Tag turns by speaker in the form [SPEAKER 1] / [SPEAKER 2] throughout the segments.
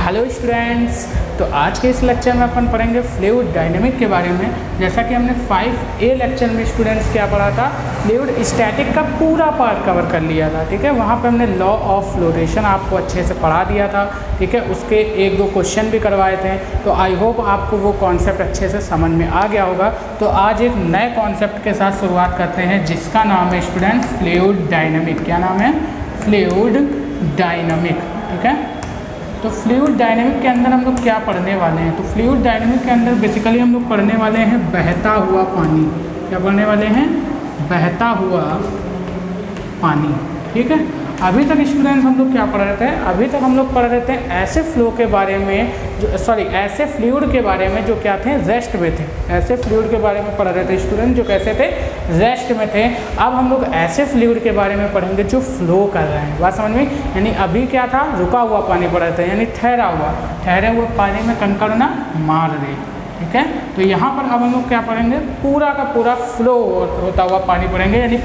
[SPEAKER 1] Hello students, तो आज के इस लेक्चर में अपन पढ़ेंगे फ्लूइड डायनेमिक के बारे में। जैसा कि हमने 5A लेक्चर में स्टूडेंट्स क्या पढ़ा था, फ्लूइड स्टैटिक का पूरा पार्ट कवर कर लिया था। ठीक है, वहाँ पे हमने लॉ ऑफ फ्लोटेशन आपको अच्छे से पढ़ा दिया था। ठीक है, उसके 1-2 क्वेश्चन भी करवाए थे। तो आई होप आपको वो कॉन्सेप्ट अच्छे से समझ में आ गया होगा। तो आज एक नए कॉन्सेप्ट के साथ शुरुआत करते हैं, जिसका नाम है स्टूडेंट्स फ्लूइड डायनेमिक। क्या नाम है? Fluid dynamic. ठीक है, तो फ्लूइड डायनेमिक के अंदर हम लोग क्या पढ़ने वाले हैं? तो फ्लूइड डायनेमिक के अंदर बेसिकली हम लोग पढ़ने वाले हैं बहता हुआ पानी। क्या पढ़ने वाले हैं? बहता हुआ पानी। ठीक है, अभी तक स्टूडेंट्स हम लोग क्या पढ़ रहे थे? अभी तक हम लोग पढ़ रहे थे ऐसे फ्लो के बारे में ऐसे फ्लूइड के बारे में जो क्या थे, रेस्ट में थे। ऐसे फ्लूइड के बारे में पढ़ रहे थे स्टूडेंट जो कैसे थे, रेस्ट में थे। अब हम लोग ऐसे फ्लूइड के बारे में पढ़ेंगे जो फ्लो कर रहे हैं। बात समझ में? यानी अभी क्या था, रुका हुआ पानी पढ़ रहे थे, यानी ठहरे हुए पानी में कंकड़ ना मार दे। ठीक है, तो यहाँ पर अब हम लोग क्या पढ़ेंगे, पूरा का पूरा फ्लो होता हुआ पानी पढ़ेंगे। यानी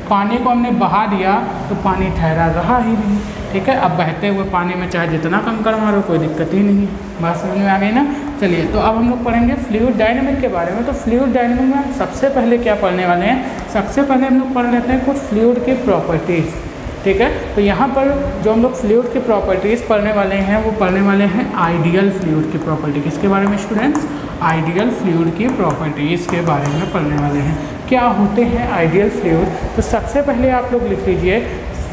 [SPEAKER 1] पानी को हमने बहा दिया तो पानी ठहरा रहा ही नहीं। ठीक है, अब बहते हुए पानी में चाहे जितना कंकड़ मारो कोई दिक्कत ही नहीं। बात समझ में आ गई ना? चलिए, तो अब हम लोग पढ़ेंगे फ्लूइड डायनेमिक के बारे में। तो फ्लूइड डायनेमिक में हम सबसे पहले क्या पढ़ने वाले हैं? सबसे पहले हम लोग पढ़ लेते हैं कुछ फ्लूइड की प्रॉपर्टीज़। ठीक है, तो यहाँ पर जो हम लोग फ्लूइड की प्रॉपर्टीज़ पढ़ने वाले हैं वो पढ़ने वाले हैं आइडियल फ्लूइड की प्रॉपर्टी। किसके बारे में स्टूडेंट्स? आइडियल फ्लूइड की प्रॉपर्टीज़ के बारे में पढ़ने वाले हैं। क्या होते हैं आइडियल फ्लूइड? तो सबसे पहले आप लोग लिख लीजिए,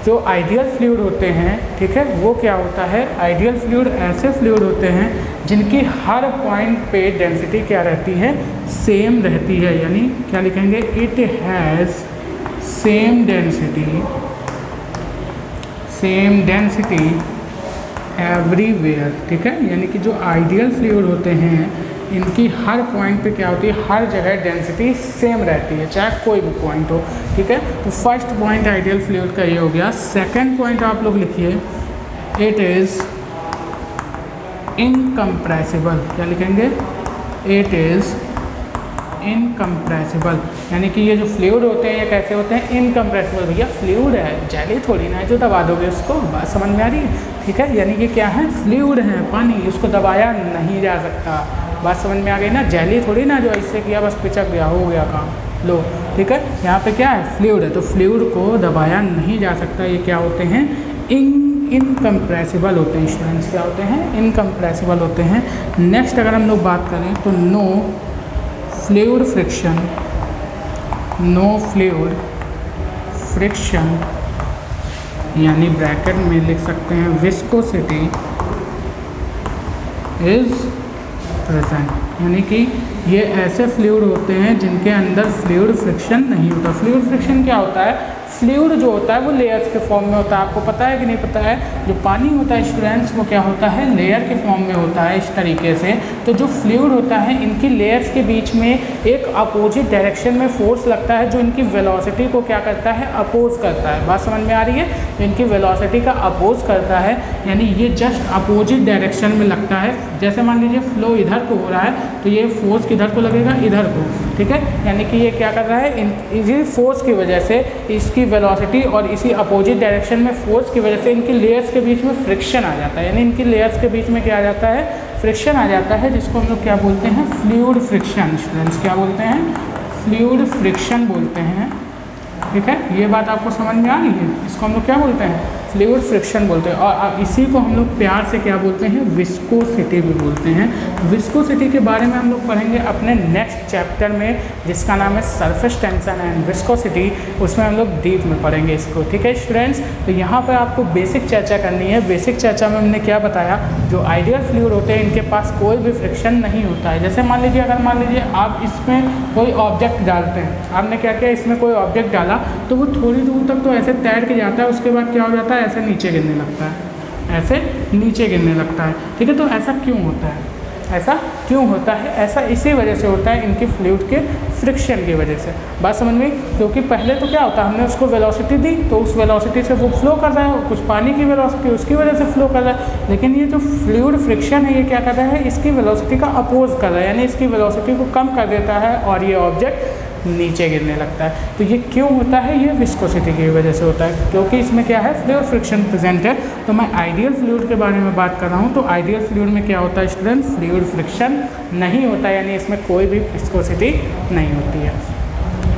[SPEAKER 1] जो आइडियल फ्लूइड होते हैं, ठीक है, वो क्या होता है? आइडियल फ्लूइड ऐसे फ्लूइड होते हैं जिनकी हर पॉइंट पे डेंसिटी क्या रहती है? सेम रहती है। यानी क्या लिखेंगे? It has same density everywhere. ठीक है, यानी कि जो आइडियल फ्लूइड होते हैं इनकी हर पॉइंट पे क्या होती है, हर jगह डेंसिटी सेम रहती है, चाहे कोई भी पॉइंट हो। ठीक है, तो फर्स्ट पॉइंट आइडियल फ्लूइड का ये हो गया। सेकंड पॉइंट आप लोग लिखिए, इट इज़ इनकम्प्रेसिबल। क्या लिखेंगे? It is incompressible. यानी कि ये जो फ्लूइड होते हैं ये कैसे होते हैं? इनकम्प्रेसिबल। भैया फ्लूइड है, जेली थोड़ी ना है जो दबा दोगे उसको। बात समझ में आ रही है? ठीक है, यानी कि क्या है, फ्लूइड है, पानी, उसको दबाया नहीं जा सकता। बात समझ में आ गई ना? जेली थोड़ी ना जो ऐसे किया बस पिचक गया, हो गया काम, लो। ठीक है, यहाँ पे क्या है, फ्लूइड है, तो फ्लूइड को दबाया नहीं जा सकता। ये क्या होते हैं? इनकम्प्रेसिबल होते हैं स्टूडेंट्स। क्या होते हैं? इनकम्प्रेसिबल होते हैं। नेक्स्ट अगर हम लोग बात करें तो नो फ्लूइड फ्रिक्शन यानी ब्रैकेट में लिख सकते हैं विस्कोसिटी इज़ प्रेजेंट। यानी कि ये ऐसे फ्लूइड होते हैं जिनके अंदर फ्लूइड फ्रिक्शन नहीं होता। फ्लूइड फ्रिक्शन क्या होता है? फ्लूइड जो होता है वो लेयर्स के फॉर्म में होता है। आपको पता है कि नहीं पता है? जो पानी होता है स्टूडेंट्स वो क्या होता है? लेयर के फॉर्म में होता है, इस तरीके से। तो जो फ्लूइड होता है इनकी लेयर्स के बीच में एक अपोजिट डायरेक्शन में फोर्स लगता है जो इनकी वेलोसिटी को क्या करता है? अपोज करता है। बात समझ में आ रही है? तो इनकी वेलोसिटी का अपोज करता है, यानी ये जस्ट अपोजिट डायरेक्शन में लगता है। जैसे मान लीजिए फ्लो इधर को हो रहा है तो ये फोर्स किधर को लगेगा? इधर को। ठीक है, यानी कि ये क्या कर रहा है? इसी फोर्स की वजह से इसकी वेलोसिटी और इसी अपोजिट डायरेक्शन में फोर्स की वजह से इनकी लेयर्स के बीच में फ्रिक्शन आ जाता है। यानी इनकी लेयर्स के बीच में क्या आ जाता है? फ्रिक्शन आ जाता है, जिसको हम लोग क्या बोलते हैं? Fluid friction. स्टूडेंट्स क्या बोलते हैं? फ्लूइड फ्रिक्शन बोलते हैं। ठीक है, ये बात आपको समझ में आ रही है? इसको हम लोग क्या बोलते हैं? फ्लूइड फ्रिक्शन बोलते हैं। और इसी को हम लोग प्यार से क्या बोलते हैं? विस्कोसिटी भी बोलते हैं। विस्कोसिटी के बारे में हम लोग पढ़ेंगे अपने नेक्स्ट चैप्टर में, जिसका नाम है सरफेस टेंशन एंड विस्कोसिटी। उसमें हम लोग डीप में पढ़ेंगे इसको। ठीक है स्टूडेंट्स, तो यहाँ पर आपको बेसिक चर्चा करनी है। बेसिक चर्चा में हमने क्या बताया, जो आइडियल फ्लूइड होते हैं इनके पास कोई भी फ्रिक्शन नहीं होता है। जैसे मान लीजिए, अगर मान लीजिए आप इसमें कोई ऑब्जेक्ट डालते हैं, आपने क्या किया, इसमें कोई ऑब्जेक्ट डाला तो वो थोड़ी दूर तक तो ऐसे तैर के जाता है, उसके बाद क्या हो जाता है? ऐसे नीचे गिरने लगता है, ऐसे नीचे गिरने लगता है। ठीक है, तो ऐसा क्यों होता है? ऐसा क्यों होता है? ऐसा इसी वजह से होता है, इनकी फ्लूइड के फ्रिक्शन की वजह से। बात समझ में? क्योंकि पहले तो क्या होता है, हमने उसको वेलोसिटी दी तो उस वेलोसिटी से वो फ्लो कर रहा है, कुछ पानी की वेलोसिटी उसकी वजह से फ्लो कर रहा है। लेकिन ये जो फ्लूइड फ्रिक्शन है ये क्या कर रहा है? इसकी वेलोसिटी का अपोज कर रहा है, यानी इसकी वेलोसिटी को कम कर देता है और ये ऑब्जेक्ट नीचे गिरने लगता है। तो ये क्यों होता है? ये विस्कोसिटी की वजह से होता है, क्योंकि इसमें क्या है, फ्लूइड फ्रिक्शन प्रेजेंट है। तो मैं आइडियल फ्लूइड के बारे में बात कर रहा हूँ। तो आइडियल फ्लूइड में क्या होता है स्टूडेंट? फ्लूइड फ्रिक्शन नहीं होता, यानी इसमें कोई भी विस्कोसिटी नहीं होती है।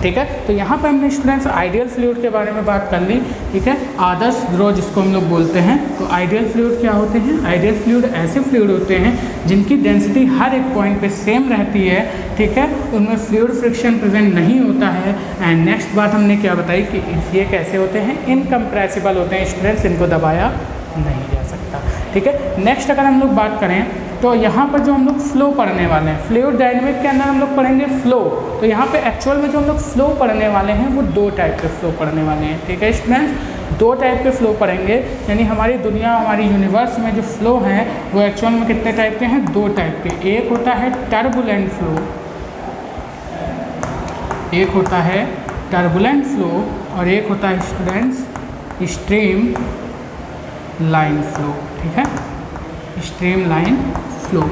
[SPEAKER 1] ठीक है, तो यहाँ पे हमने स्टूडेंट्स आइडियल फ्लूइड के बारे में बात कर ली। ठीक है, आदर्श द्रव जिसको हम लोग बोलते हैं। तो आइडियल फ्लूइड क्या होते हैं? आइडियल फ्लूइड ऐसे फ्लूइड होते हैं जिनकी डेंसिटी हर एक पॉइंट पे सेम रहती है। ठीक है, उनमें फ्लूइड फ्रिक्शन प्रेजेंट नहीं होता है। एंड नेक्स्ट बात हमने क्या बताई कि ये कैसे होते हैं? इनकम्प्रेसिबल होते हैं स्टूडेंट्स, इनको दबाया नहीं जा सकता। ठीक है, नेक्स्ट अगर हम लोग बात करें तो यहाँ पर जो हम लोग फ्लो पढ़ने वाले हैं, फ्लूइड डायनेमिक के अंदर हम लोग पढ़ेंगे फ्लो। तो यहाँ पे एक्चुअल में जो हम लोग फ्लो पढ़ने वाले हैं वो 2 टाइप के फ्लो पढ़ने वाले हैं। ठीक है स्टूडेंट्स, 2 टाइप के फ्लो पढ़ेंगे, यानी हमारी दुनिया, हमारी यूनिवर्स में जो फ्लो हैं वो एक्चुअल में कितने टाइप के हैं? 2 टाइप के। एक होता है टर्बुलेंट फ्लो, एक होता है टर्बुलेंट फ्लो, और एक होता है स्टूडेंट्स स्ट्रीम लाइन फ्लो। ठीक है, स्ट्रीम लाइन फ्लो।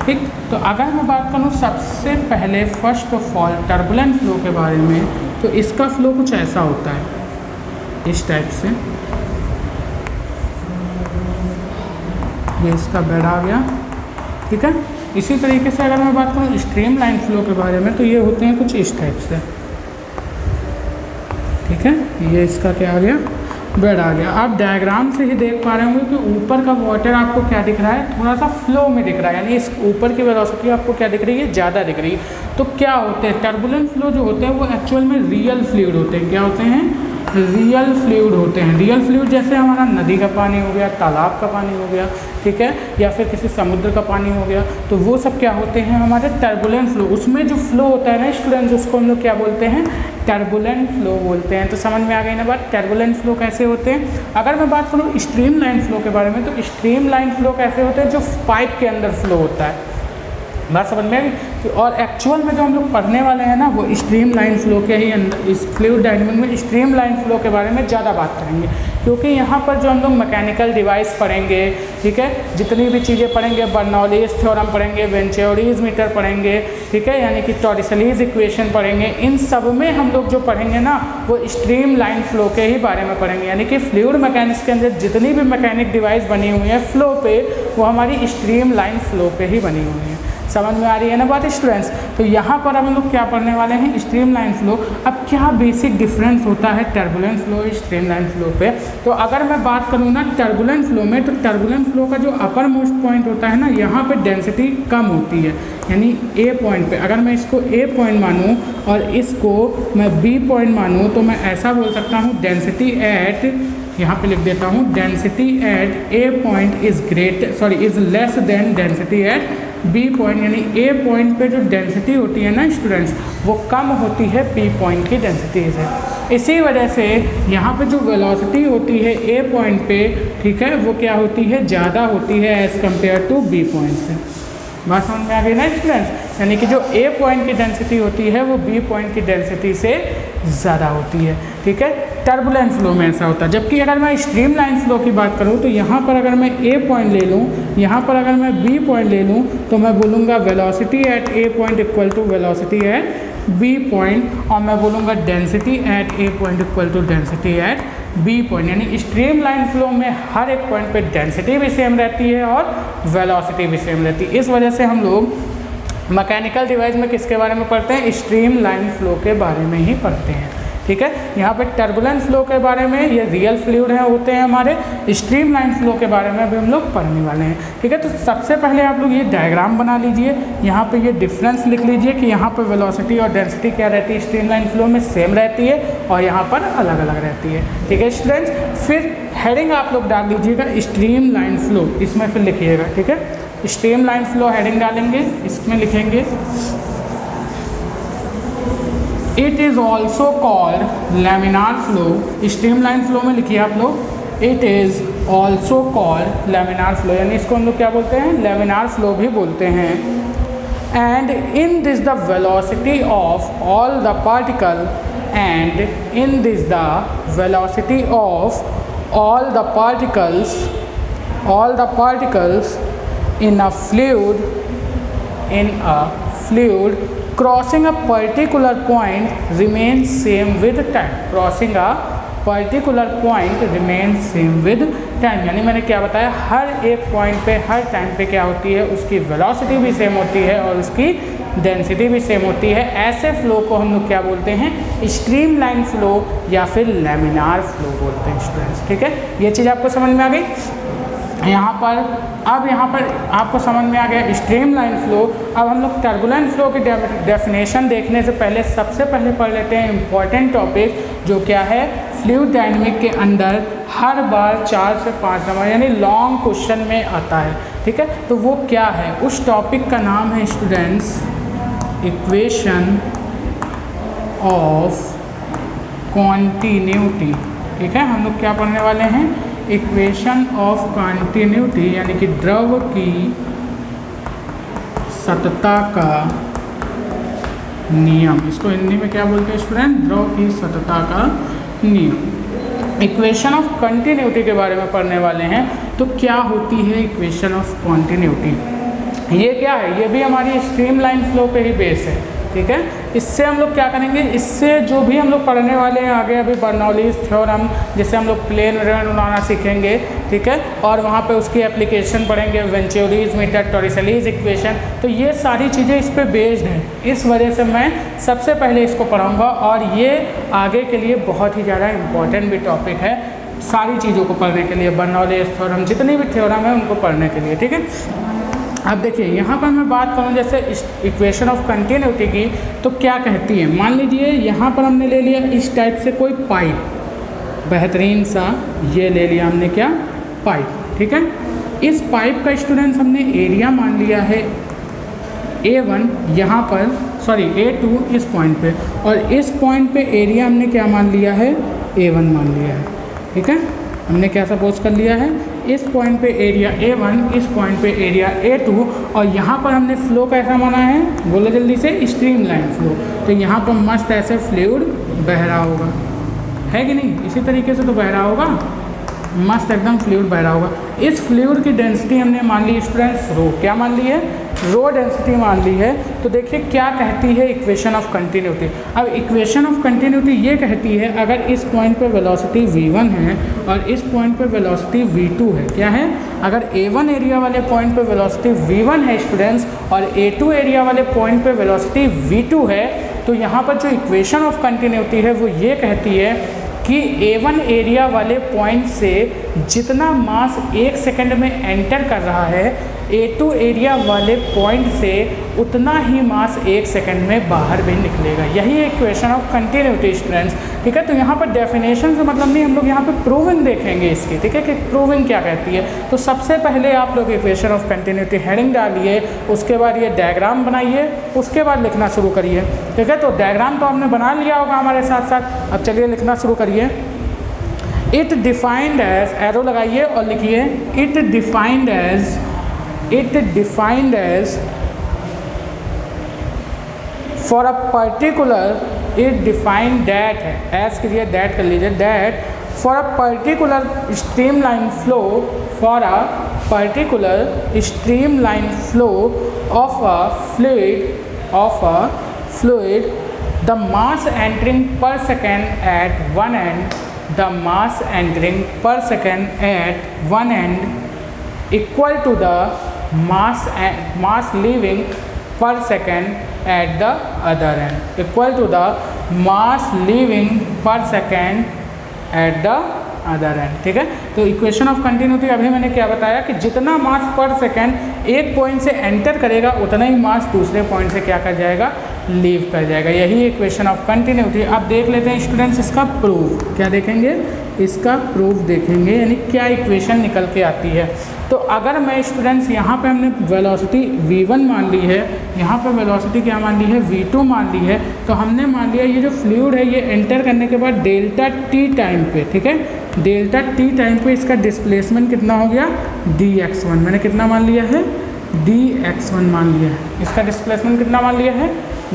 [SPEAKER 1] ठीक, तो अगर मैं बात करूँ सबसे पहले first of all turbulent flow के बारे में, तो इसका फ्लो कुछ ऐसा होता है, इस टाइप से। ये इसका बेड आ गया। ठीक है, इसी तरीके से अगर मैं बात करूँ स्ट्रीम लाइन फ्लो के बारे में, तो ये होते हैं कुछ इस टाइप से। ठीक है, ये इसका क्या आ गया? बेड आ गया। आप डायग्राम से ही देख पा रहे होंगे कि ऊपर का वाटर आपको क्या दिख रहा है? थोड़ा सा फ्लो में दिख रहा है, यानी इस ऊपर की वेलोसिटी आपको क्या दिख रही है? ज़्यादा दिख रही है। तो क्या होते हैं टर्बुलेंट फ्लो जो होते हैं वो एक्चुअल में रियल फ्लूइड होते हैं। क्या होते हैं? रियल फ्लूइड होते हैं। रियल फ्लूइड जैसे हमारा नदी का पानी हो गया, तालाब का पानी हो गया, ठीक है, या फिर किसी समुद्र का पानी हो गया, तो वो सब क्या होते हैं? हमारे टर्बुलेंट फ्लो। उसमें जो फ्लो होता है ना स्टूडेंट्स, उसको हम लोग क्या बोलते हैं? टर्बुलेंट फ्लो बोलते हैं। तो समझ में आ गई ना बात, टर्बुलेंट फ्लो कैसे होते हैं। अगर मैं बात करूँ स्ट्रीम लाइन फ्लो के बारे में, तो स्ट्रीम लाइन फ्लो कैसे होते हैं? जो पाइप के अंदर फ्लो होता है। बात समझ में आ गई। और एक्चुअल में जो हम लोग पढ़ने वाले हैं ना, वो स्ट्रीम लाइन फ्लो के ही अंदर, इस फ्लूइड डायनेमिक में स्ट्रीम लाइन फ्लो के बारे में ज़्यादा बात करेंगे, क्योंकि यहाँ पर जो हम लोग मैकेनिकल डिवाइस पढ़ेंगे, ठीक है, जितनी भी चीज़ें पढ़ेंगे, बर्नौलीज थ्योरम पढ़ेंगे, वेंचुरीज मीटर पढ़ेंगे, ठीक है, यानी कि टॉरिसलीज इक्वेशन पढ़ेंगे, इन सब में हम लोग जो पढ़ेंगे ना वो स्ट्रीम लाइन फ्लो के ही बारे में पढ़ेंगे। यानी कि फ्लूइड मैकेनिक्स के अंदर जितनी भी मैकेनिक डिवाइस बनी हुई है फ्लो पे, वो हमारी स्ट्रीम लाइन फ्लो पे ही बनी हुई है। समझ में आ रही है ना बात स्टूडेंट्स। तो यहाँ पर हम लोग क्या पढ़ने वाले हैं? Stream line flow. अब क्या बेसिक डिफरेंस होता है turbulent flow stream line flow पे? तो अगर मैं बात करूँ ना टर्बुलेंट फ्लो में, तो टर्बुलेंट फ्लो का जो अपर मोस्ट पॉइंट होता है ना, यहाँ पे डेंसिटी कम होती है, यानी ए पॉइंट पे। अगर मैं इसको ए पॉइंट मानूँ और इसको मैं बी पॉइंट मानूँ, तो मैं ऐसा बोल सकता हूँ डेंसिटी एट, यहाँ पे लिख देता हूँ, density at A point is less than density at B point. यानी ए पॉइंट पे जो डेंसिटी होती है ना स्टूडेंट्स, वो कम होती है बी पॉइंट की डेंसिटी से। इसी वजह से यहाँ पे जो वेलोसिटी होती है ए पॉइंट पे, ठीक है, वो क्या होती है? ज़्यादा होती है as compared to B point से। बात समझ में आ गई ना स्टूडेंट्स। यानी कि जो ए पॉइंट की डेंसिटी होती है वो बी पॉइंट की डेंसिटी से ज़्यादा होती है। ठीक है, टर्बुलेंट फ्लो में ऐसा होता है। जबकि अगर मैं स्ट्रीम लाइन फ्लो की बात करूँ, तो यहाँ पर अगर मैं ए पॉइंट ले लूँ, यहाँ पर अगर मैं बी पॉइंट ले लूँ, तो मैं बोलूँगा velocity at A point equal to velocity at B point, और मैं बोलूँगा density at A point equal to density at B point. यानी स्ट्रीम लाइन फ्लो में हर एक पॉइंट पे डेंसिटी भी सेम रहती है और वेलोसिटी भी सेम रहती है। इस वजह से हम लोग मैकेनिकल डिवाइस में किसके बारे में पढ़ते हैं? स्ट्रीम लाइन फ्लो के बारे में ही पढ़ते हैं। ठीक है, यहाँ पे टर्बुलेंट फ्लो के बारे में, ये रियल फ्लूइड है होते हैं हमारे। स्ट्रीम लाइन फ्लो के बारे में भी हम लोग पढ़ने वाले हैं। ठीक है, तो सबसे पहले आप लोग ये डायग्राम बना लीजिए, यहाँ पे ये डिफरेंस लिख लीजिए कि यहाँ पर वेलोसिटी और डेंसिटी क्या रहती है? स्ट्रीम लाइन फ्लो में सेम रहती है और यहाँ पर अलग अलग रहती है। ठीक है स्टूडेंट्स, फिर हेडिंग आप लोग डाल लीजिएगा स्ट्रीम लाइन फ्लो, इसमें फिर लिखिएगा। ठीक है, स्ट्रीम लाइन फ्लो हेडिंग डालेंगे, इसमें लिखेंगे it is also called laminar flow. Stream line flow में लिखिए आप लोग it is also called laminar flow, यानी इसको हम लोग क्या बोलते हैं? लैमिनार फ्लो भी बोलते हैं। And in this the velocity of all the particle and in this the velocity of all the particles in a fluid crossing a particular point remain same with time. Crossing a particular point remain same with time, यानी मैंने क्या बताया, हर एक point पे हर time पे क्या होती है, उसकी वेलोसिटी भी सेम होती है और उसकी डेंसिटी भी सेम होती है। ऐसे फ्लो को हम लोग क्या बोलते हैं, स्ट्रीमलाइन फ्लो या फिर लैमिनार फ्लो बोलते हैं स्टूडेंट्स। ठीक है, ये चीज़ आपको समझ में आ गई। यहाँ पर आपको समझ में आ गया स्ट्रीमलाइन फ्लो। अब हम लोग टर्बुलेंट फ्लो की डेफिनेशन देखने से पहले सबसे पहले पढ़ लेते हैं इम्पॉर्टेंट टॉपिक, जो क्या है, फ्लूइड डायनेमिक के अंदर हर बार 4 से 5 नंबर यानी लॉन्ग क्वेश्चन में आता है। ठीक है, तो वो क्या है, उस टॉपिक का नाम है स्टूडेंट्स इक्वेशन ऑफ कॉन्टिन्यूटी। ठीक है, हम लोग क्या पढ़ने वाले हैं, इक्वेशन ऑफ कॉन्टिन्यूटी, यानी कि द्रव की सततता का नियम। इसको हिंदी में क्या बोलते हैं स्टूडेंट, द्रव की सततता का नियम। इक्वेशन ऑफ कंटिन्यूटी के बारे में पढ़ने वाले हैं। तो क्या होती है इक्वेशन ऑफ कॉन्टिन्यूटी, ये क्या है, ये भी हमारी स्ट्रीमलाइन फ्लो पे ही बेस है। ठीक है, इससे हम लोग क्या करेंगे, इससे जो भी हम लोग पढ़ने वाले हैं आगे, अभी बर्नौलीज थ्योरम, जिससे हम लोग प्लेन बनाना सीखेंगे। ठीक है, और वहाँ पे उसकी एप्लीकेशन पढ़ेंगे, वेंचुरीज मीटर, टॉरिसेलीज इक्वेशन, तो ये सारी चीज़ें इस पे बेस्ड हैं। इस वजह से मैं सबसे पहले इसको पढ़ाऊँगा और ये आगे के लिए बहुत ही ज़्यादा इम्पॉर्टेंट भी टॉपिक है सारी चीज़ों को पढ़ने के लिए, बर्नौलीज थ्योरम, जितनी भी थ्योरम है उनको पढ़ने के लिए। ठीक है, अब देखिए यहाँ पर मैं बात करूँ जैसे इक्वेशन ऑफ कंटिन्यूटी की, तो क्या कहती है, मान लीजिए यहाँ पर हमने ले लिया इस टाइप से कोई पाइप, बेहतरीन सा ये ले लिया हमने क्या, पाइप। ठीक है, इस पाइप का स्टूडेंट्स हमने एरिया मान लिया है A1 यहाँ पर, सॉरी A2 इस पॉइंट पे, और इस पॉइंट पे एरिया हमने क्या मान लिया है, A1 मान लिया है। ठीक है, हमने क्या सपोज कर लिया है, इस पॉइंट पे एरिया A1, इस पॉइंट पे एरिया A2, और यहाँ पर हमने फ्लो कैसा माना है, बोलो जल्दी से, स्ट्रीमलाइन फ्लो। तो यहाँ पर मस्त ऐसे फ्लूइड बह रहा होगा, है कि नहीं, इसी तरीके से तो बह रहा होगा, मस्त एकदम फ्लूइड बह रहा होगा। इस फ्लूइड की डेंसिटी हमने मान ली स्टूडेंट्स रो, क्या मान ली है, रो डेंसिटी मान ली है। तो देखिए क्या कहती है इक्वेशन ऑफ कंटिन्यूटी। अब इक्वेशन ऑफ कंटिन्यूटी ये कहती है, अगर इस पॉइंट पे वेलोसिटी v1 है और इस पॉइंट पे वेलोसिटी v2 है, क्या है, अगर A1 एरिया वाले पॉइंट पे वेलोसिटी v1 है स्टूडेंट्स और A2 एरिया वाले पॉइंट पे वेलोसिटी v2 है, तो यहाँ पर जो इक्वेशन ऑफ कंटिन्यूटी है वो ये कहती है कि A1 एरिया वाले पॉइंट से जितना मास 1 सेकंड में एंटर कर रहा है, A2 एरिया वाले पॉइंट से उतना ही मास 1 सेकंड में बाहर भी निकलेगा। यही है इक्वेशन ऑफ कंटिन्यूटी स्टूडेंट्स। ठीक है, तो यहाँ पर डेफिनेशन से मतलब नहीं, हम लोग यहाँ पे प्रूविंग देखेंगे इसकी। ठीक है, कि प्रूविंग क्या कहती है। तो सबसे पहले आप लोग इक्वेशन ऑफ कंटिन्यूटी हेडिंग डालिए, उसके बाद ये डायग्राम बनाइए, उसके बाद लिखना शुरू करिए। ठीक है, तो डायग्राम तो आपने बना लिया होगा हमारे साथ साथ, अब चलिए लिखना शुरू करिए। इट डिफाइंड एज, एरो लगाइए और लिखिए, it defined as for a particular, it defined that है, एज के लिए दैट कर लीजिए, that for a particular streamline flow, for a particular streamline flow of a fluid the mass entering per second at one end, the mass entering per second at one end equal to the mass leaving per second at the other end, equal to the mass leaving per second at the other and. ठीक है, तो equation of continuity अभी मैंने क्या बताया कि जितना मास पर सेकेंड एक पॉइंट से एंटर करेगा उतना ही मास दूसरे पॉइंट से क्या कर जाएगा, लीव कर जाएगा। यही इक्वेशन ऑफ कंटिन्यूटी। अब देख लेते हैं स्टूडेंट्स इसका प्रूफ, क्या देखेंगे, इसका प्रूफ देखेंगे, यानी क्या इक्वेशन निकल के आती है। तो अगर मैं स्टूडेंट्स यहाँ पे हमने वेलोसिटी v1 मान ली है, यहाँ पे वेलोसिटी क्या मान ली है, v2 मान ली है, तो हमने मान लिया ये जो फ्लूइड है ये एंटर करने के बाद डेल्टा t टाइम पे, ठीक है, डेल्टा t टाइम पे इसका डिस्प्लेसमेंट कितना हो गया, dx1, मैंने कितना मान लिया है, dx1 मान लिया है, इसका डिस्प्लेसमेंट कितना मान लिया है,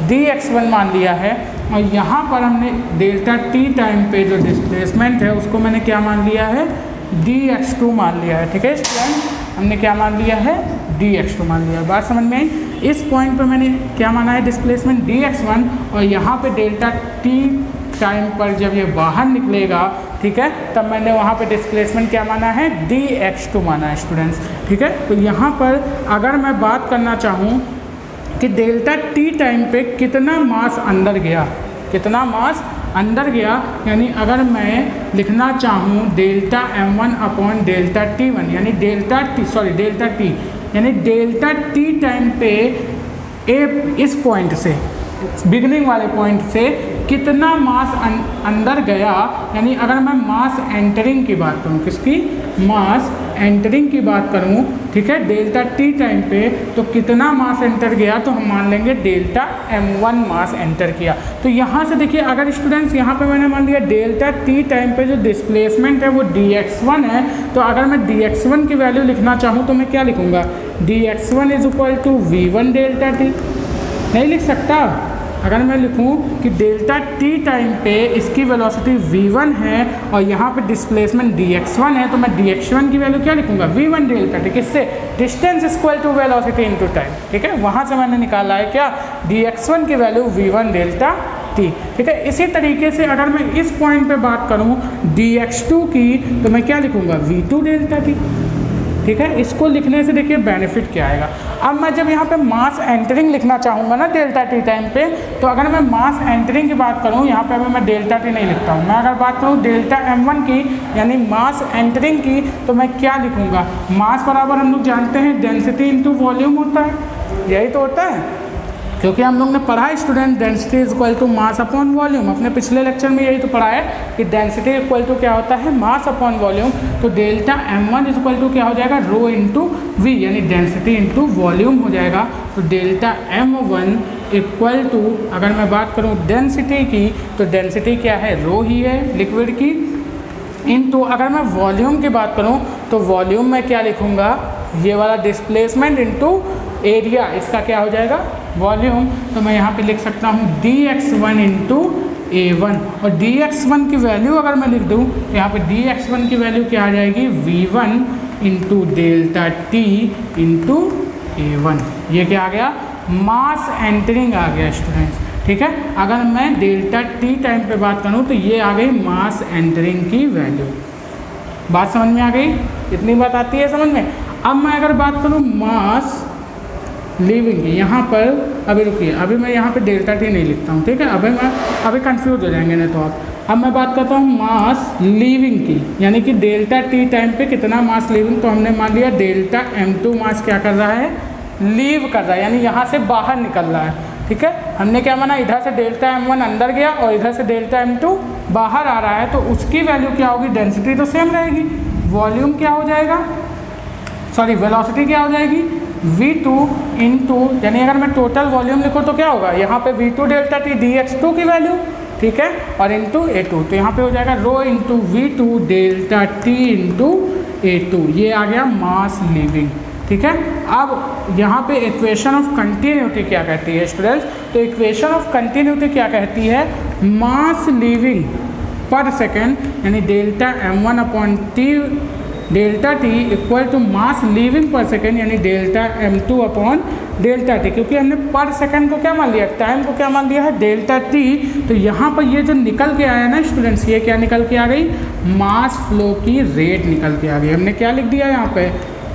[SPEAKER 1] dx1 मान लिया है। और यहाँ पर हमने डेल्टा t टाइम पे जो डिस्प्लेसमेंट है उसको मैंने क्या मान लिया है, dx2 मान लिया है। ठीक है स्टूडेंट, हमने क्या मान लिया है, dx2 मान लिया है। बात समझ में आई। इस पॉइंट पे मैंने क्या माना है डिस्प्लेसमेंट dx1, और यहाँ पे डेल्टा t टाइम पर जब ये बाहर निकलेगा, ठीक है, तब मैंने वहाँ पे डिस्प्लेसमेंट क्या माना है dx2 माना है स्टूडेंट्स, ठीक है। तो यहाँ पर अगर मैं बात करना चाहूँ कि डेल्टा t टाइम पे कितना मास अंदर गया, कितना मास अंदर गया, यानी अगर मैं लिखना चाहूँ delta m1 upon delta t1, यानी डेल्टा t यानी डेल्टा t टाइम पे इस पॉइंट से, बिगनिंग वाले पॉइंट से कितना मास अंदर गया, यानी अगर मैं मास एंटरिंग की बात करूँ, किसकी, मास एंटरिंग की बात करूँ, ठीक है, डेल्टा t टाइम पे तो कितना मास एंटर गया, तो हम मान लेंगे डेल्टा m1 मास एंटर किया। तो यहाँ से देखिए, अगर स्टूडेंट्स यहाँ पे मैंने मान लिया डेल्टा t टाइम पे जो डिस्प्लेसमेंट है वो dx1 है, तो अगर मैं dx1 की वैल्यू लिखना चाहूँ तो मैं क्या लिखूँगा, dx1 is equal to v1 delta t, नहीं लिख सकता। अगर मैं लिखूं कि डेल्टा t टाइम पे इसकी वेलोसिटी v1 है और यहाँ पे डिस्प्लेसमेंट dx1 है, तो मैं dx1 की वैल्यू क्या लिखूंगा, v1 डेल्टा t, किससे, distance equal to velocity into time, ठीक है, वहाँ से मैंने निकाला है क्या, dx1 की वैल्यू v1 डेल्टा t, ठीक है। इसी तरीके से अगर मैं इस पॉइंट पे बात करूँ dx2 की, तो मैं क्या लिखूँगा, v2 डेल्टा t, ठीक है। इसको लिखने से देखिए बेनिफिट क्या आएगा। अब मैं जब यहाँ पे मास एंटरिंग लिखना चाहूँगा ना डेल्टा t टाइम पे, तो अगर मैं मास एंटरिंग की बात करूँ, यहाँ पे अभी मैं डेल्टा t नहीं लिखता हूँ, मैं अगर बात करूँ डेल्टा m1 की, यानी मास एंटरिंग की, तो मैं क्या लिखूँगा, मास बराबर हम लोग जानते हैं डेंसिटी इंटू वॉल्यूम होता है, यही तो होता है, क्योंकि हम लोग ने पढ़ा है student density is equal to mass upon volume, अपने पिछले लेक्चर में यही तो पढ़ा है कि डेंसिटी इक्वल टू क्या होता है, मास अपॉन वॉल्यूम। तो delta m1 is equal to क्या हो जाएगा, रो इंटू वी, यानी डेंसिटी इंटू वॉल्यूम हो जाएगा। तो डेल्टा m1 इक्वल टू, अगर मैं बात करूँ डेंसिटी की, तो डेंसिटी क्या है, रो ही है लिक्विड की, इनटू अगर मैं वॉल्यूम की बात करूँ तो वॉल्यूम में क्या लिखूँगा, ये वाला डिस्प्लेसमेंट इनटू एरिया, इसका क्या हो जाएगा, वॉल्यूम। तो मैं यहाँ पे लिख सकता हूँ dx1 इंटू a1, और dx1 की वैल्यू अगर मैं लिख दूँ तो यहाँ पे dx1 की वैल्यू क्या आ जाएगी, v1 into delta t into a1, ये क्या आ गया, मास एंटरिंग आ गया स्टूडेंट्स, ठीक है। अगर मैं डेल्टा t टाइम पे बात करूँ तो ये आ गई मास एंटरिंग की वैल्यू, बात समझ में आ गई, इतनी बात आती है समझ में। अब मैं अगर बात करूँ मास लीविंग की, यहाँ पर अभी रुकिए, अभी मैं यहाँ पे डेल्टा t नहीं लिखता हूँ, ठीक है, अभी कंफ्यूज हो जाएंगे नहीं तो आप। अब मैं बात करता हूँ मास लीविंग की, यानी कि डेल्टा t टाइम पे कितना मास लीविंग, तो हमने मान लिया डेल्टा m2 मास क्या कर रहा है, लीव कर रहा है, यानी यहाँ से बाहर निकल रहा है, ठीक है। हमने क्या माना, इधर से डेल्टा m1 अंदर गया और इधर से डेल्टा m2 बाहर आ रहा है, तो उसकी वैल्यू क्या होगी, डेंसिटी तो सेम रहेगी, वॉल्यूम क्या हो जाएगा, सॉरी वेलोसिटी क्या हो जाएगी, v2 इंटू, यानी अगर मैं टोटल वॉल्यूम लिखूँ तो क्या होगा, यहाँ पे v2 डेल्टा t dx2 की वैल्यू, ठीक है, और इंटू a2, तो यहाँ पे हो जाएगा rho into v2 delta t into a2, ये आ गया मास लीविंग, ठीक है। अब यहाँ पे इक्वेशन ऑफ कंटिन्यूटी क्या कहती है स्टूडेंट्स, तो इक्वेशन ऑफ कंटिन्यूटी क्या कहती है, मास लीविंग पर सेकेंड, यानी delta m1 upon t delta t equal to mass leaving per second, यानी delta m2 upon delta t, क्योंकि हमने पर सेकेंड को क्या मान लिया, टाइम को क्या मान लिया है, डेल्टा t। तो यहाँ पर ये जो निकल के आया ना स्टूडेंट्स, ये क्या निकल के आ गई, मास फ्लो की रेट निकल के आ गई। हमने क्या लिख दिया यहाँ पे,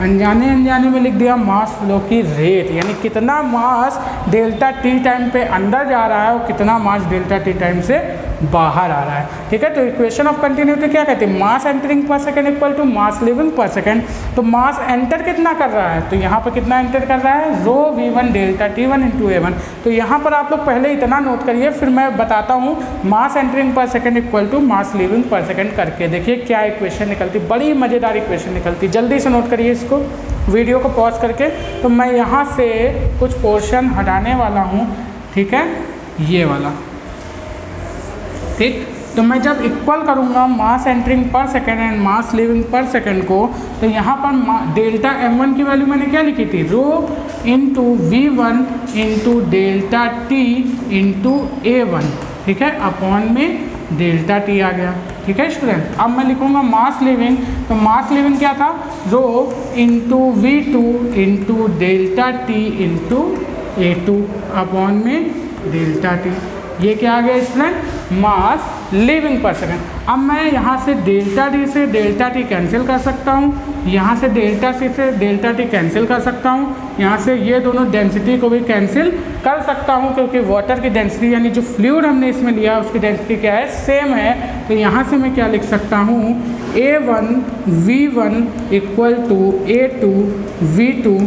[SPEAKER 1] अनजाने में लिख दिया मास फ्लो की रेट, यानी कितना मास डेल्टा t टाइम पे अंदर जा रहा है और कितना मास डेल्टा t टाइम से बाहर आ रहा है, ठीक है। तो इक्वेशन ऑफ कंटिन्यूटी क्या कहती है, mass entering per second equal to mass leaving per second. तो मास एंटर कितना कर रहा है, तो यहाँ पर कितना एंटर कर रहा है, रो v1 delta t1 into a1। तो यहाँ पर आप लोग पहले इतना नोट करिए, फिर मैं बताता हूँ mass entering per second equal to mass leaving per second करके देखिए क्या इक्वेशन निकलती, बड़ी मज़ेदार इक्वेशन निकलती, जल्दी से नोट करिए इसको, वीडियो को पॉज करके। तो मैं यहाँ से कुछ पोर्शन हटाने वाला हूँ, ठीक है, ये वाला, ठीक। तो मैं जब इक्वल करूँगा मास entering per second and mass leaving per second को, तो यहाँ पर डेल्टा m1 की वैल्यू मैंने क्या लिखी थी, rho into v1 into delta t into a1, ठीक है, अपॉन में डेल्टा t आ गया, ठीक है स्टूडेंट। अब मैं लिखूँगा मास लीविंग, तो मास लीविंग क्या था, rho into v2 into delta t into A2 upon में डेल्टा टी। ये क्या आ गया student, mass leaving per second. अब मैं यहाँ से डेल्टा टी से डेल्टा टी कैंसिल कर सकता हूँ, यहाँ से डेल्टा सी से डेल्टा टी कैंसिल कर सकता हूँ, यहाँ से ये दोनों डेंसिटी को भी कैंसिल कर सकता हूँ, क्योंकि वाटर की डेंसिटी यानी जो फ्लूइड हमने इसमें लिया उसकी डेंसिटी क्या है, सेम है। तो यहाँ से मैं क्या लिख सकता हूँ, A1 V1 equal to A2 V2।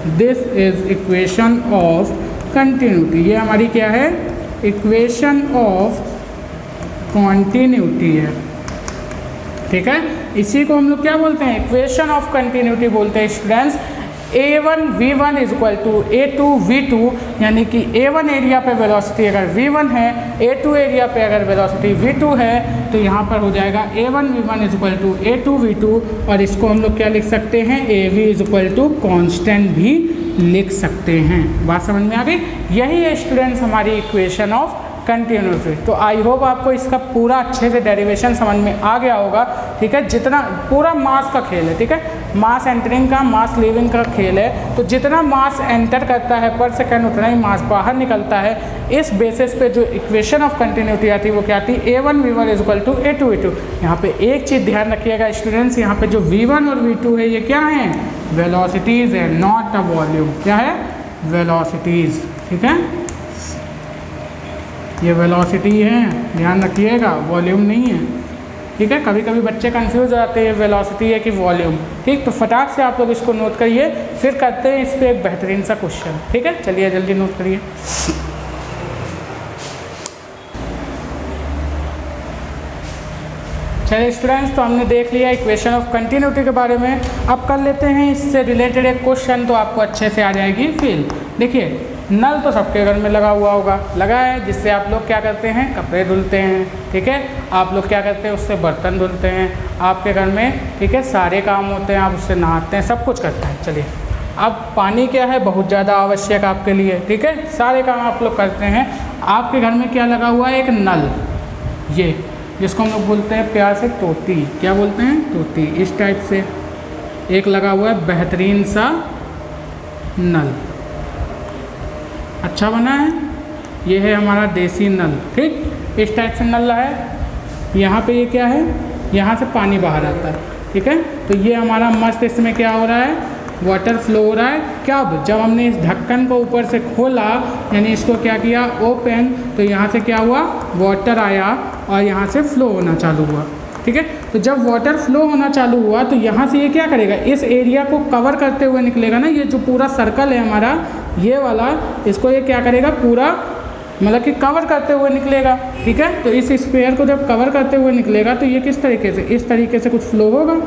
[SPEAKER 1] This is equation of continuity. ये हमारी क्या है, इक्वेशन ऑफ कॉन्टिन्यूटी है। ठीक है, इसी को हम लोग क्या बोलते हैं, इक्वेशन ऑफ कंटिन्यूटी बोलते हैं students. A1 V1 is equal to A2 V2, यानी कि A1 एरिया पे वेलोसिटी अगर V1 है, A2 एरिया पे अगर वेलोसिटी V2 है, तो यहाँ पर हो जाएगा A1 V1 is equal to A2 V2। और इसको हम लोग क्या लिख सकते हैं, AV is equal to constant भी लिख सकते हैं। बात समझ में आ गई। यही है स्टूडेंट्स हमारी इक्वेशन ऑफ कंटिन्यूटी। तो आई होप आपको इसका पूरा अच्छे से डेरिवेशन समझ में आ गया होगा। ठीक है, जितना पूरा मास का खेल है, ठीक है, मास एंटरिंग का मास लीविंग का खेल है। तो जितना मास एंटर करता है पर सेकंड उतना ही मास बाहर निकलता है। इस बेसिस पे जो इक्वेशन ऑफ कंटिन्यूटी आती है वो क्या आती है, A1 V1 is equal to A2 V2। यहाँ पे एक चीज़ ध्यान रखिएगा स्टूडेंट्स, यहाँ पे जो V1 और V2 है ये क्या है, वेलोसिटीज़ है, नॉट अ वॉल्यूम। क्या है, वेलोसिटीज़। ठीक है, ये वेलोसिटी है, ध्यान रखिएगा, वॉल्यूम नहीं है। ठीक है, कभी कभी बच्चे कंफ्यूज हो जाते हैं वेलोसिटी है कि वॉल्यूम। ठीक, तो फटाक से आप लोग इसको नोट करिए, फिर करते हैं इस पर एक बेहतरीन सा क्वेश्चन। ठीक है, चलिए जल्दी नोट करिए। चलिए स्टूडेंट्स, तो हमने देख लिया इक्वेशन ऑफ कंटिन्यूटी के बारे में। अब कर लेते हैं इससे रिलेटेड एक क्वेश्चन, तो आपको अच्छे से आ जाएगी फील। देखिए, नल तो सबके घर में लगा हुआ होगा, लगा है, जिससे आप लोग क्या करते हैं, कपड़े धुलते हैं। ठीक है, आप लोग क्या करते हैं, उससे बर्तन धुलते हैं आपके घर में। ठीक है, सारे काम होते हैं, आप उससे नहाते हैं, सब कुछ करते हैं। चलिए, अब पानी क्या है, बहुत ज़्यादा आवश्यक आपके लिए। ठीक है, सारे काम आप लोग करते हैं। आपके घर में क्या लगा हुआ है, एक नल, ये जिसको हम लोग बोलते हैं प्यार से तोती। क्या बोलते हैं, तोती। इस टाइप से एक लगा हुआ है बेहतरीन सा नल, अच्छा बना है। ये है हमारा देसी नल। ठीक, इस टाइप से नल है। यहाँ पे ये क्या है, यहाँ से पानी बाहर आता है। ठीक है, तो ये हमारा मस्त, इसमें क्या हो रहा है, वाटर फ्लो हो रहा है। कब, जब हमने इस ढक्कन को ऊपर से खोला, यानी इसको क्या किया, ओपन, तो यहाँ से क्या हुआ, वाटर आया और यहाँ से फ्लो होना चालू हुआ। ठीक है, तो जब वाटर फ्लो होना चालू हुआ तो यहाँ से ये क्या करेगा, इस एरिया को कवर करते हुए निकलेगा ना। ये जो पूरा सर्कल है हमारा, ये वाला, इसको ये क्या करेगा, पूरा मतलब कि कवर करते हुए निकलेगा। ठीक है, तो इस स्फीयर को जब कवर करते हुए निकलेगा तो ये किस तरीके से, इस तरीके से कुछ फ्लो होगा।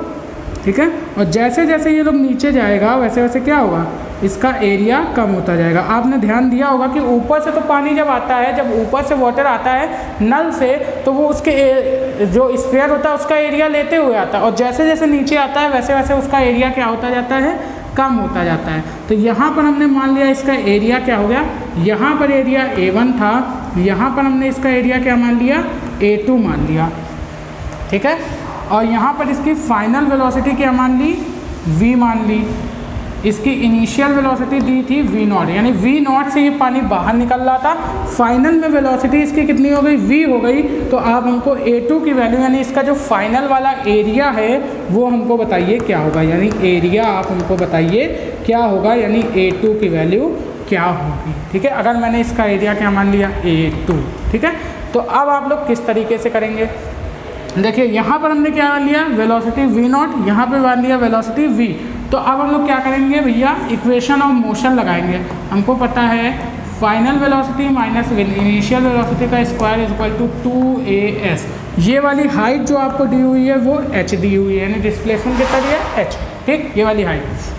[SPEAKER 1] ठीक है, और जैसे जैसे ये लोग नीचे जाएगा वैसे वैसे क्या होगा, इसका एरिया कम होता जाएगा। आपने ध्यान दिया होगा कि ऊपर से तो पानी जब आता है, जब ऊपर से वाटर आता है नल से, तो वो उसके जो स्फीयर होता है उसका एरिया लेते हुए आता है, और जैसे जैसे नीचे आता है वैसे वैसे उसका एरिया क्या होता जाता है, कम होता जाता है। तो यहाँ पर हमने मान लिया इसका एरिया क्या हो गया, यहाँ पर एरिया A1 था, यहाँ पर हमने इसका एरिया क्या मान लिया, A2 मान लिया। ठीक है, और यहाँ पर इसकी फाइनल वेलोसिटी क्या मान ली, V मान ली। इसकी इनिशियल वेलोसिटी दी थी V0, यानी V0 से ये पानी बाहर निकल रहा था। फाइनल में वेलोसिटी इसकी कितनी हो गई, V हो गई। तो आप हमको A2 की वैल्यू, यानी इसका जो फाइनल वाला एरिया है वो हमको बताइए क्या होगा, यानी एरिया आप हमको बताइए क्या होगा, यानी A2 की वैल्यू क्या होगी। ठीक है, अगर मैंने इसका एरिया क्या मान लिया, A2। ठीक है, तो अब आप लोग किस तरीके से करेंगे, देखिए यहाँ पर हमने क्या मान लिया, वेलोसिटी V0, यहाँ पे मान लिया वेलोसिटी V। तो अब हम लोग क्या करेंगे भैया, इक्वेशन ऑफ मोशन लगाएंगे। हमको पता है final velocity minus initial velocity का square is equal to 2AS। ये वाली हाइट जो आपको दी हुई है वो h दी हुई है, यानी डिस्प्लेसमेंट कितना दिया है, h। ठीक, ये वाली हाइट।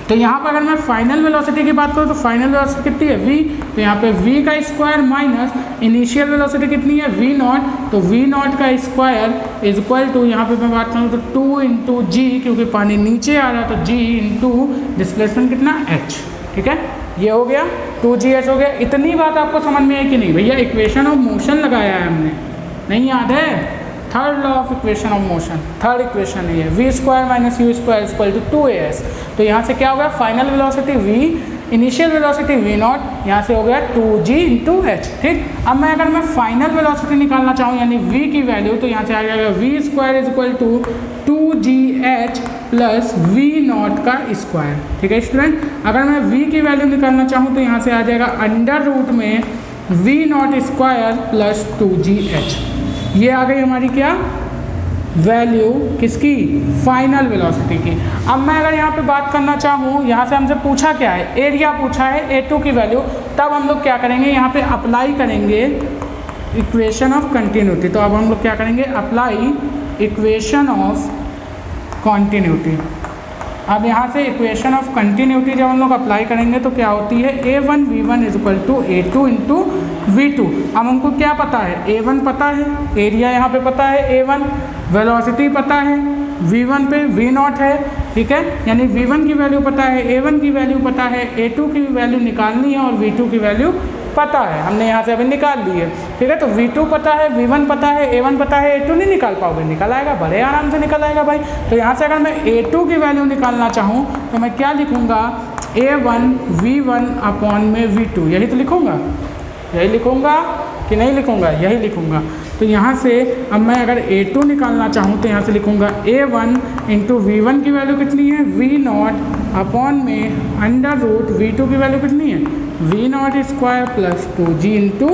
[SPEAKER 1] तो यहाँ पर अगर मैं फाइनल वेलोसिटी की बात करूँ तो फाइनल वेलोसिटी कितनी है, v। तो यहाँ पे v का स्क्वायर माइनस इनिशियल वेलोसिटी कितनी है, V0। तो V0 का स्क्वायर इज इक्वल टू, यहाँ पे मैं बात करूँ तो 2 इंटू जी, क्योंकि पानी नीचे आ रहा तो g इंटू डिस्प्लेसमेंट कितना, h। ठीक है, ये हो गया 2gh हो गया। इतनी बात आपको समझ में है कि नहीं भैया, इक्वेशन ऑफ मोशन लगाया है हमने, नहीं याद है, third law of equation of motion, third equation है ये, v² minus u² equal to 2AS। तो यहाँ से क्या होगा, final velocity v initial velocity v not, यहाँ से हो गया 2g इंटू एच। ठीक, अब मैं अगर मैं फाइनल वेलोसिटी निकालना चाहूँ यानी v की वैल्यू, तो यहाँ से आ जाएगा v square is equal to 2gh plus v not का स्क्वायर। ठीक है स्टूडेंट, अगर मैं v की वैल्यू निकालना चाहूँ तो यहाँ से आ जाएगा अंडर रूट में v not square plus 2gh। ये आ गई हमारी क्या वैल्यू, किसकी, फाइनल वेलोसिटी की। अब मैं अगर यहाँ पे बात करना चाहूँ, यहाँ से हमसे पूछा क्या है, एरिया पूछा है A2 की वैल्यू, तब हम लोग क्या करेंगे, यहाँ पे अप्लाई करेंगे इक्वेशन ऑफ कंटिन्यूटी। तो अब हम लोग क्या करेंगे, अप्लाई इक्वेशन ऑफ कॉन्टिन्यूटी। अब यहाँ से इक्वेशन ऑफ कंटिन्यूटी जब हम लोग अप्लाई करेंगे तो क्या होती है, a1 v1 is equal to a2 into v2। अब हमको क्या पता है, a1 पता है, एरिया यहाँ पे पता है a1, वेलोसिटी पता है v1 पे v नॉट है। ठीक है, यानी v1 की वैल्यू पता है, a1 की वैल्यू पता है, a2 की वैल्यू निकालनी है और v2 की वैल्यू पता है, हमने यहाँ से अभी निकाल ली है। ठीक है, तो v2 पता है, v1 पता है, a1 पता है, a2 नहीं निकाल पाओगे, निकल आएगा, बड़े आराम से निकल आएगा भाई। तो यहाँ से अगर मैं a2 की वैल्यू निकालना चाहूँ तो मैं क्या लिखूँगा, a1 v1 अपॉन में v2, यही तो लिखूँगा, यही लिखूँगा कि नहीं लिखूँगा, यही लिखूँगा। तो यहाँ से अब मैं अगर a2 निकालना चाहूँ तो यहाँ से लिखूँगा a1 इंटू वी1 की वैल्यू कितनी है, v नॉट अपॉन में अंडर रूट v2 की वैल्यू कितनी है, v not square plus 2g into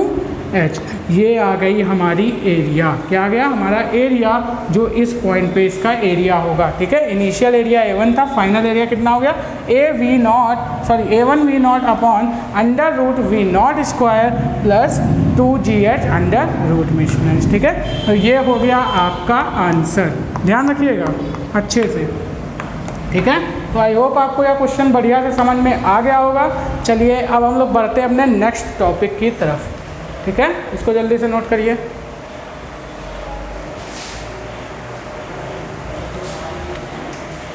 [SPEAKER 1] H. ये आ गई हमारी एरिया, क्या आ गया हमारा एरिया, जो इस पॉइंट पे इसका एरिया होगा। ठीक है, इनिशियल एरिया a1 था, फाइनल एरिया कितना हो गया, a1 v not upon under root v not square plus 2gh under root में स्टूडेंट्स। ठीक है, तो ये हो गया आपका आंसर, ध्यान रखिएगा अच्छे से। ठीक है, तो आई होप आपको यह क्वेश्चन बढ़िया से समझ में आ गया होगा। चलिए अब हम लोग बढ़ते हैं अपने नेक्स्ट टॉपिक की तरफ। ठीक है, इसको जल्दी से नोट करिए।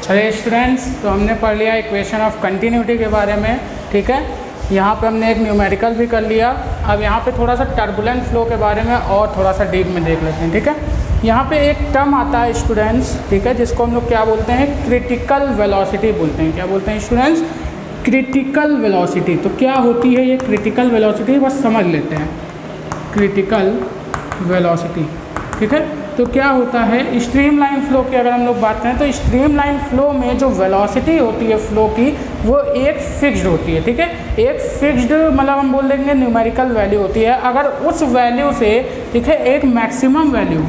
[SPEAKER 1] चलिए स्टूडेंट्स, तो हमने पढ़ लिया इक्वेशन ऑफ कंटिन्यूटी के बारे में। ठीक है, यहाँ पे हमने एक न्यूमेरिकल भी कर लिया। अब यहाँ पे थोड़ा सा टर्बुलेंट फ्लो के बारे में और थोड़ा सा डीप में देख लेते हैं। ठीक है, यहाँ पे एक टर्म आता है स्टूडेंट्स, ठीक है, जिसको हम लोग क्या बोलते हैं, क्रिटिकल वेलोसिटी बोलते हैं। क्या बोलते हैं स्टूडेंट्स, क्रिटिकल वेलोसिटी। तो क्या होती है ये क्रिटिकल वेलोसिटी, बस समझ लेते हैं। क्रिटिकल वेलोसिटी, ठीक है, तो क्या होता है, स्ट्रीमलाइन फ्लो की अगर हम लोग बात करें तो स्ट्रीमलाइन फ्लो में जो वेलोसिटी होती है फ्लो की, वो एक फिक्स्ड होती है। ठीक है, एक फिक्स्ड मतलब हम बोल देंगे न्यूमेरिकल वैल्यू होती है। अगर उस वैल्यू से, ठीक है, एक मैक्सिमम वैल्यू,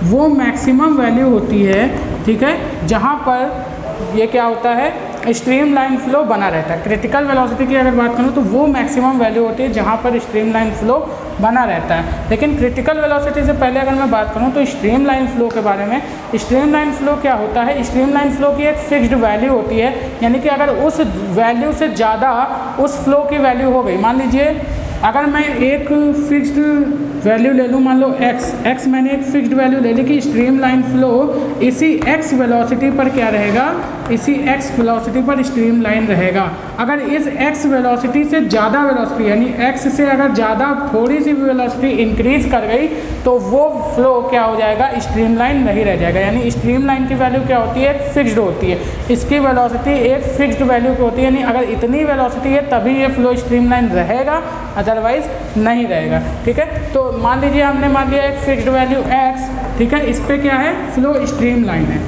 [SPEAKER 1] वो मैक्सिमम वैल्यू होती है, ठीक है, जहाँ पर ये क्या होता है, स्ट्रीमलाइन फ्लो बना रहता है। क्रिटिकल वेलोसिटी की अगर बात करूँ तो वो मैक्सिमम वैल्यू होती है जहाँ पर स्ट्रीमलाइन फ्लो बना रहता है। लेकिन क्रिटिकल वेलोसिटी से पहले अगर मैं बात करूँ तो स्ट्रीमलाइन फ्लो के बारे में, स्ट्रीमलाइन फ्लो क्या होता है, स्ट्रीमलाइन फ्लो की एक फिक्स्ड वैल्यू होती है, यानी कि अगर उस वैल्यू से ज़्यादा उस फ्लो की वैल्यू हो गई, मान लीजिए अगर मैं एक फिक्स्ड वैल्यू ले लूँ, मान लो x मैंने एक फिक्स्ड वैल्यू ले ली कि स्ट्रीमलाइन फ्लो इसी x वेलोसिटी पर क्या रहेगा, इसी x वेलोसिटी पर स्ट्रीमलाइन रहेगा। अगर इस x वेलोसिटी से ज़्यादा वेलोसिटी, यानी x से अगर ज़्यादा थोड़ी सी वेलोसिटी इंक्रीज कर गई तो वो फ्लो क्या हो जाएगा, स्ट्रीमलाइन नहीं रह जाएगा। यानी स्ट्रीमलाइन की वैल्यू क्या होती है, फिक्स्ड होती है, इसकी वेलोसिटी एक फिक्स्ड वैल्यू की होती है, यानी अगर इतनी वेलोसिटी है तभी ये फ्लो स्ट्रीमलाइन रहेगा, अदरवाइज नहीं रहेगा। ठीक है, तो मान लीजिए हमने मान लिया एक फिक्स्ड वैल्यू x, ठीक है, इस पे क्या है, फ्लो स्ट्रीमलाइन है।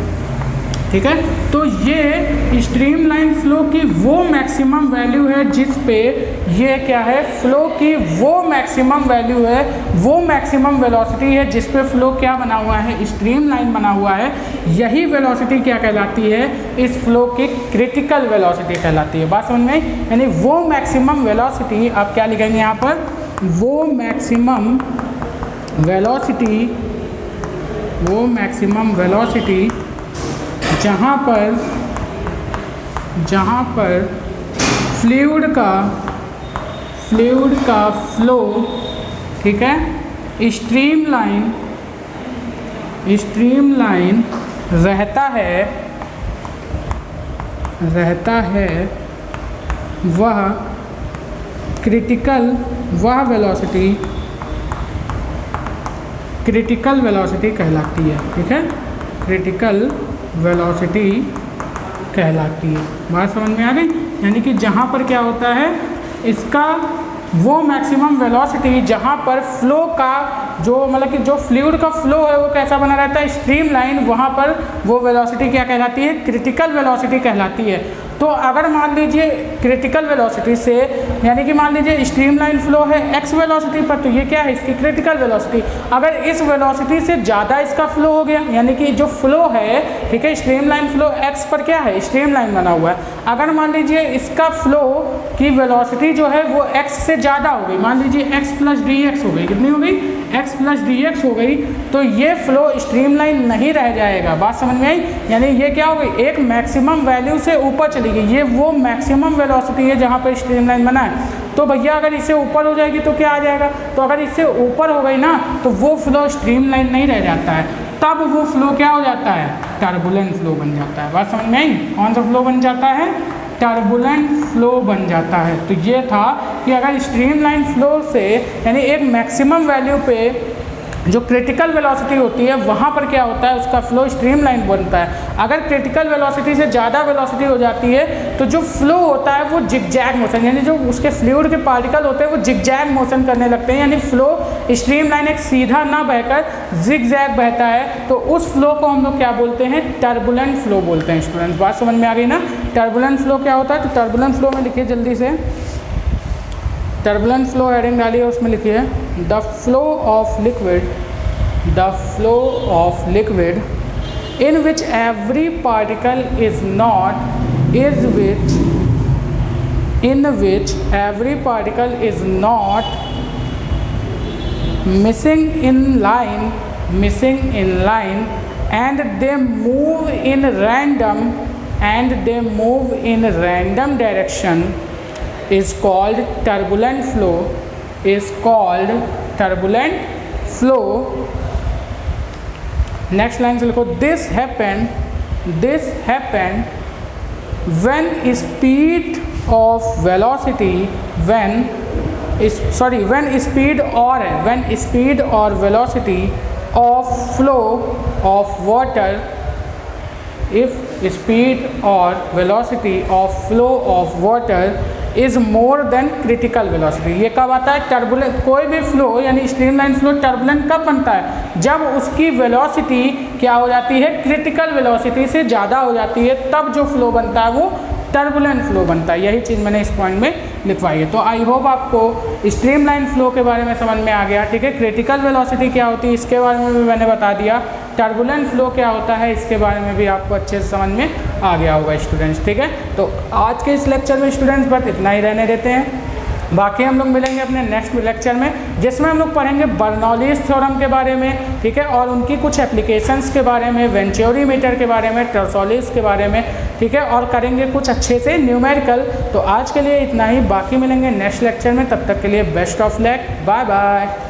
[SPEAKER 1] ठीक है, तो ये स्ट्रीमलाइन फ्लो की वो मैक्सिमम वैल्यू है जिस पे ये क्या है, फ्लो की वो मैक्सिमम वैल्यू है, वो मैक्सिमम वेलोसिटी है जिस पे फ्लो क्या बना हुआ है, स्ट्रीमलाइन बना हुआ है। यही वेलोसिटी क्या कहलाती है, इस फ्लो की क्रिटिकल वेलोसिटी कहलाती है। बात समझ में, यानी वो मैक्सिमम वेलोसिटी, आप क्या लिखेंगे यहाँ पर, वो मैक्सिमम वेलोसिटी जहाँ पर फ्लूइड का फ्लो, ठीक है, स्ट्रीमलाइन रहता है, वह क्रिटिकल वेलोसिटी कहलाती है। ठीक है, क्रिटिकल वेलोसिटी कहलाती है। बात समझ में आ गई। यानी कि जहाँ पर क्या होता है इसका वो मैक्सिमम वेलोसिटी जहाँ पर फ्लो का जो मतलब कि जो फ्लूइड का फ्लो है वो कैसा बना रहता है, स्ट्रीम लाइन, वहाँ पर वो वेलोसिटी क्या कहलाती है, क्रिटिकल वेलोसिटी कहलाती है। तो अगर मान लीजिए क्रिटिकल वेलोसिटी से, यानी कि मान लीजिए स्ट्रीमलाइन फ्लो है x वेलोसिटी पर, तो ये क्या है इसकी क्रिटिकल वेलोसिटी। अगर इस वेलोसिटी से ज़्यादा इसका फ्लो हो गया, यानी कि जो फ्लो है, ठीक है, स्ट्रीमलाइन फ्लो x पर क्या है, स्ट्रीमलाइन बना हुआ है। अगर मान लीजिए इसका फ्लो की वेलोसिटी जो है वो x से ज़्यादा हो गई, मान लीजिए x प्लस डी एक्स हो गई, कितनी हो गई, x प्लस डी एक्स हो गई, तो ये फ्लो स्ट्रीमलाइन नहीं रह जाएगा। बात समझ में आई, यानी ये क्या हो गई, एक मैक्सिमम वैल्यू से ऊपर चली गई, ये वो मैक्सिमम वेलोसिटी है जहाँ पर स्ट्रीमलाइन बना है। तो भैया अगर इससे ऊपर हो जाएगी तो क्या आ जाएगा, तो अगर इससे ऊपर हो गई ना तो वो फ्लो स्ट्रीमलाइन नहीं रह जाता है, तब वो फ्लो क्या हो जाता है, टर्बुलेंट फ्लो बन जाता है। बात समझ में आई, कौन सा फ्लो बन जाता है, टर्बुलेंट फ्लो बन जाता है। तो ये था कि अगर स्ट्रीमलाइन फ्लो से यानी एक मैक्सिमम वैल्यू पे जो क्रिटिकल वेलोसिटी होती है वहाँ पर क्या होता है, उसका फ्लो स्ट्रीमलाइन बनता है। अगर क्रिटिकल वेलोसिटी से ज़्यादा वेलोसिटी हो जाती है तो जो फ्लो होता है वो जिगजैग मोशन, यानी जो उसके फ्लूइड के पार्टिकल होते हैं वो जिगजैग मोशन करने लगते हैं, यानी फ्लो स्ट्रीमलाइन एक सीधा ना बहकर जिगजैग बहता है। तो उस फ्लो को हम लोग क्या बोलते हैं, टर्बुलेंट फ्लो बोलते हैं। स्टूडेंट्स बात समझ में आ गई ना, टर्बुलेंट फ्लो क्या होता है। तो टर्बुलेंट फ्लो में लिखिए जल्दी से, टर्बुलेंट फ्लो हेडिंग डालिए, उसमें लिखिए the flow of liquid in which every particle is not missing in line and they move in random direction is called turbulent flow. Next line से लिखो, this happened when speed or velocity of flow of water, if speed or velocity of flow of water is more than critical velocity. ये कब आता है, turbulent, कोई भी flow यानी streamline flow turbulent कब बनता है, जब उसकी वेलोसिटी क्या हो जाती है, क्रिटिकल वेलोसिटी से ज़्यादा हो जाती है, तब जो फ्लो बनता है वो टर्बुलेंट फ्लो बनता है। यही चीज़ मैंने इस पॉइंट में लिखवाई है। तो आई होप आपको स्ट्रीमलाइन फ्लो के बारे में समझ में आ गया, ठीक है। क्रिटिकल वेलोसिटी क्या होती है इसके बारे में भी मैंने बता दिया, टर्बुलेंट फ्लो क्या होता है इसके बारे में भी आपको अच्छे से समझ में आ गया होगा स्टूडेंट्स, ठीक है। तो आज के इस लेक्चर में स्टूडेंट्स बस इतना ही रहने देते हैं, बाकी हम लोग मिलेंगे अपने नेक्स्ट लेक्चर में, जिसमें हम लोग पढ़ेंगे बर्नौलीज थ्योरम के बारे में, ठीक है, और उनकी कुछ एप्लीकेशंस के बारे में, वेंचुरी मीटर के बारे में, टर्सोलिस के बारे में, ठीक है, और करेंगे कुछ अच्छे से न्यूमेरिकल। तो आज के लिए इतना ही, बाकी मिलेंगे नेक्स्ट लेक्चर में, तब तक के लिए best of luck, bye bye.